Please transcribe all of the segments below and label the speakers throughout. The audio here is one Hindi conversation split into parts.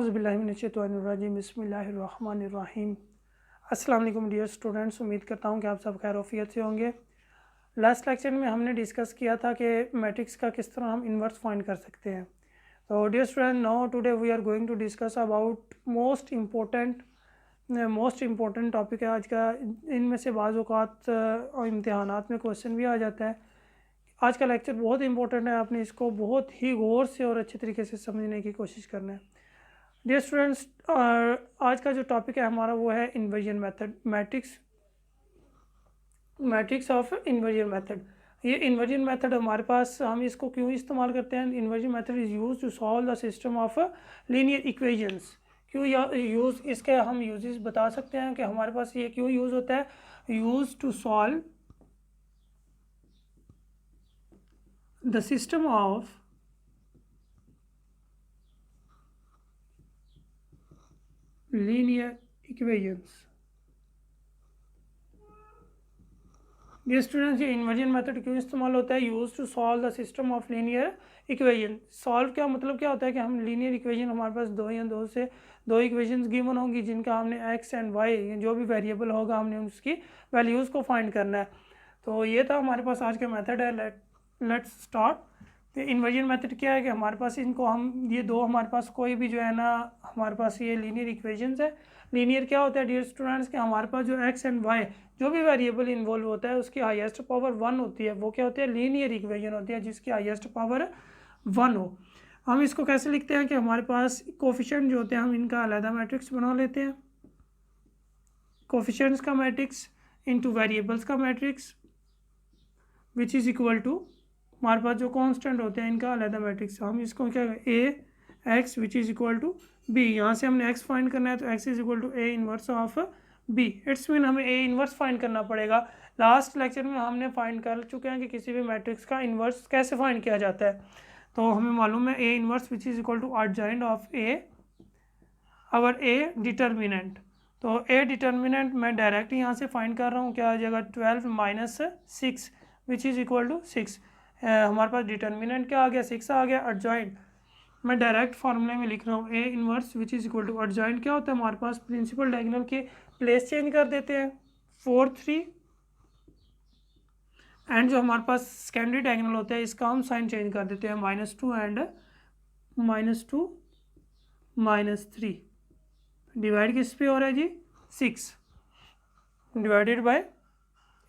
Speaker 1: औज़ुबिल्लाहिमिनश्शैतानिर्रजीम बिस्मिल्लाहिर्रहमानिर्रहीम। अस्सलाम वालेकुम डियर स्टूडेंट्स, उम्मीद करता हूँ कि आप सब खैर-ओ-फ़ियत से होंगे। लास्ट लेक्चर में हमने डिस्कस किया था कि मैट्रिक्स का किस तरह हम इन्वर्स फाइंड कर सकते हैं। तो dear student, now today we are going to discuss about most important topic है आज का। इनमें से बाज़ औक़ात इम्तिहानात में क्वेश्चन भी आ जाता है। आज का लेक्चर बहुत इंपॉर्टेंट है, आपने इसको बहुत ही गौर से और अच्छे तरीके से समझने की कोशिश करना है। डियर स्टूडेंट्स, आज का जो टॉपिक है हमारा वो है inversion method, matrix of inversion method. ये इन्वर्जन मेथड हमारे पास, हम इसको क्यों इस्तेमाल करते हैं? Inversion method is use to solve the system of linear equations. क्यों यूज़, इसके हम यूजेस बता सकते हैं कि हमारे पास ये क्यों यूज़ होता है। Use to solve the system of linear equations। ये स्टूडेंट्स, ये इन्वर्जन मेथड क्यों इस्तेमाल होता है? Use to solve the system of linear equation. Solve क्या मतलब क्या होता है कि हम लीनियर इक्वेशन, हमारे पास दो इक्वेशंस गिवन होंगी जिनका हमने एक्स एंड वाई जो भी वेरिएबल होगा हमने उसकी वैल्यूज़ को फाइंड करना है। तो ये था हमारे पास आज का मेथड है। Let's start. तो इन्वर्जन मेथड क्या है कि हमारे पास इनको हम ये दो, हमारे पास कोई भी जो है ना, हमारे पास ये लीनियर इक्वेशंस है। लीनियर क्या होता है डियर स्टूडेंट्स कि हमारे पास जो एक्स एंड वाई जो भी वेरिएबल इन्वॉल्व होता है उसकी हाईएस्ट पावर 1 होती है, वो क्या होती है? लीनियर इक्वेशन होती है जिसकी हाईएस्ट पावर 1 हो। हम इसको कैसे लिखते हैं कि हमारे पास कोफिशिएंट जो होते हैं हम इनका अलग मैट्रिक्स बना लेते हैं। कोफिशिएंट्स का मैट्रिक्स इंटू वेरिएबल्स का matrix which is equal to हमारे पास जो कांस्टेंट होते हैं इनका अलग मैट्रिक्स। हम इसको क्या, A X which is equal to B. यहाँ से हमने एक्स फाइंड करना है तो X is equal to A inverse of B. It's mean हमें ए इनवर्स फाइंड करना पड़ेगा। लास्ट लेक्चर में हमने फाइंड कर चुके हैं कि किसी भी मैट्रिक्स का इन्वर्स कैसे फाइंड किया जाता है। तो हमें मालूम है A inverse which is equal to adjoint of A over A determinant. तो ए डिटर्मिनेंट मैं डायरेक्ट यहाँ से फाइंड कर रहा हूँ, क्या आ जाएगा? 12 minus 6 which is equal to 6। हमारे पास डिटर्मिनेंट क्या आ गया? 6 आ गया। एडजॉइंट मैं डायरेक्ट फार्मूले में लिख रहा हूँ, A inverse which is equal to adjoint क्या होता है? हमारे पास प्रिंसिपल डायगोनल के प्लेस चेंज कर देते हैं 4 3, एंड जो हमारे पास सेकेंडरी डायगोनल होता है इसका हम साइन चेंज कर देते हैं -2 एंड -2 -3। डिवाइड किस पे हो रहा है जी? 6 डिवाइडेड बाय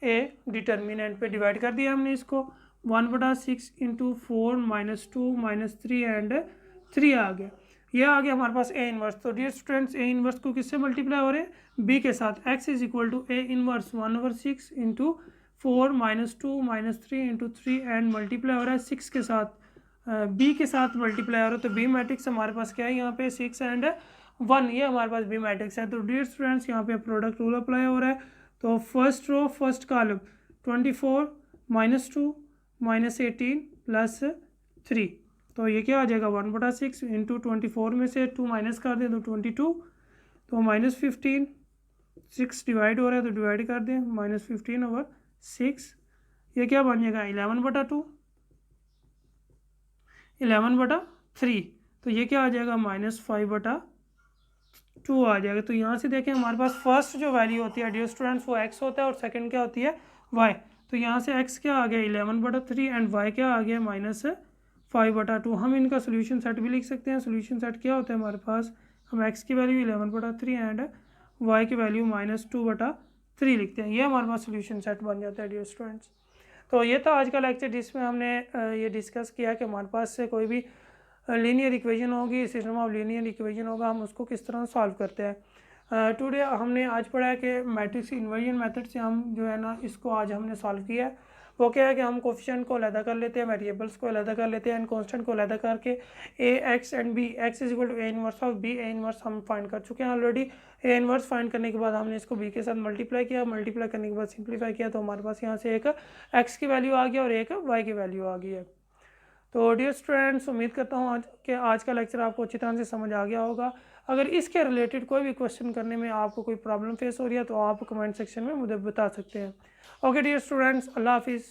Speaker 1: ए डिटर्मिनेंट पे डिवाइड कर दिया हमने इसको। 1/6 इंटू 4 -2 -3 एंड 3 आ गया। ये आ गया हमारे पास ए इनवर्स। तो डियर स्टूडेंट्स, ए इनवर्स को किससे मल्टीप्लाई हो रहे हैं? बी के साथ। X is equal to A inverse 1/6 into 4 -2 -3 into 3 and multiply हो रहा है 6 के साथ, बी के साथ मल्टीप्लाई हो रहा है। तो बी मैट्रिक्स हमारे पास क्या है यहाँ पे? 6 एंड 1, ये हमारे पास बी मैट्रिक्स है। तो डियर स्टूडेंट्स, यहाँ पे प्रोडक्ट रूल अप्लाई हो रहा है। तो first row first column 24 -2 -18 plus 3, तो ये क्या आ जाएगा? 1/6 इंटू 24 में से 2 माइनस कर दें तो 22, तो -15, 6 डिवाइड हो रहा है तो डिवाइड कर दें -15/6, ये क्या बन जाएगा? 11/2 11/3, तो ये क्या आ जाएगा? -5/2 आ जाएगा। तो यहाँ से देखें हमारे पास फर्स्ट जो वैल्यू होती है डियर स्टूडेंट्स वो x होता है और सेकंड क्या होती है? y। तो यहाँ से x क्या आ गया? 11/3 एंड y क्या आ गया? -5/2। हम इनका सोल्यूशन सेट भी लिख सकते हैं। सोल्यूशन सेट क्या होता है हमारे पास? हम x की वैल्यू 11/3 एंड y की वैल्यू -2/3 लिखते हैं। ये हमारे पास सोल्यूशन सेट बन जाता है डियर स्टूडेंट्स। तो ये था आज का लेक्चर जिसमें हमने ये डिस्कस किया कि हमारे पास से कोई भी लीनियर इक्वेशन होगी, सिस्टम ऑफ लीनियर इक्वेशन होगा, हम उसको किस तरह सॉल्व करते हैं। टुडे हमने आज पढ़ा है कि मैट्रिक्स इन्वर्जन मेथड से हम जो है ना इसको आज हमने सॉल्व किया है। वो क्या है कि हम कोफिशिएंट को अलग कर लेते हैं, वेरिएबल्स को अलग कर लेते हैं एंड कांस्टेंट को अलग करके A X and B, X is equal to A inverse of B, A inverse हम फाइंड कर चुके हैं ऑलरेडी। ए इनवर्स फाइंड करने के बाद हमने इसको बी के साथ मल्टीप्लाई किया, मल्टीप्लाई करने के बाद सिंप्लीफाई किया, तो हमारे पास यहाँ से एक एक्स की वैल्यू आ गई और एक वाई की वैल्यू आ गई है। तो डियर स्टूडेंट्स, उम्मीद करता हूँ आज का लेक्चर आपको अच्छी तरह से समझ आ गया होगा। अगर इसके रिलेटेड कोई भी क्वेश्चन करने में आपको कोई प्रॉब्लम फेस हो रही है तो आप कमेंट सेक्शन में मुझे बता सकते हैं। ओके डियर स्टूडेंट्स, अल्लाह हाफिज़।